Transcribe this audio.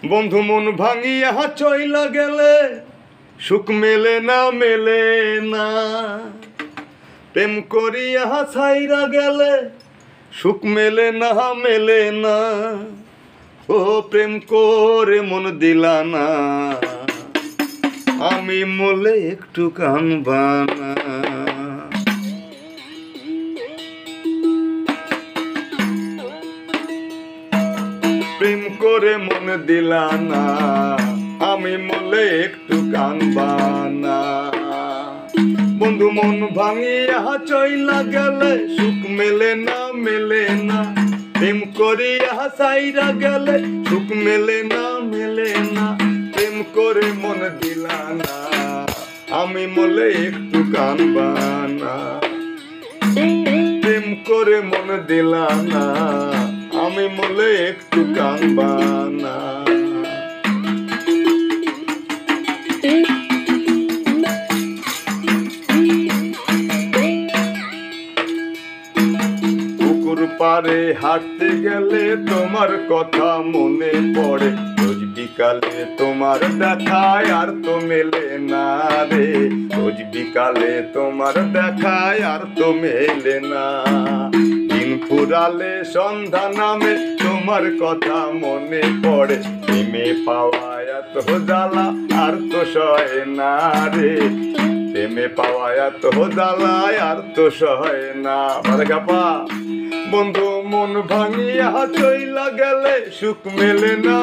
বন্ধু মন ভাঙিয়া চইলা গেলে সুখ মেলে না প্রেম করিয়া ছাইরা গেলে সুখ মেলে না ও প্রেম করে মন দিলা না আমি মলে একটু কানবানা প্রেম করে মন দিলা না আমি মলে একটু কানবানা বন্ধু মন ভাঙিয়া চইলা গেলে সুখ মেলে না প্রেম করিয়া ছাইরা গেলে সুখ মেলে না প্রেম করে মন দিলা না আমি মলে একটু কানবানা প্রেম করে মন দিলা না আমি মলে একটু কানবানা পুকুর পাড়ে হাঁটতে গেলে তোমার কথা মনে পড়ে রোজ বিকালে তোমার দেখায় আর তো মেলে না রে রোজ বিকালে তোমার দেখায় আর তো মেলে না দিন ফুরালে সন্ধ্যা নামে তোমার কথা মনে পড়ে প্রেমে পাওয়া এত জ্বালা আর তো সয় না রে প্রেমে পাওয়া এত জ্বালা আর তো সয় না বন্ধু মন ভাঙিয়া চইলা গেলে সুখ মেলে না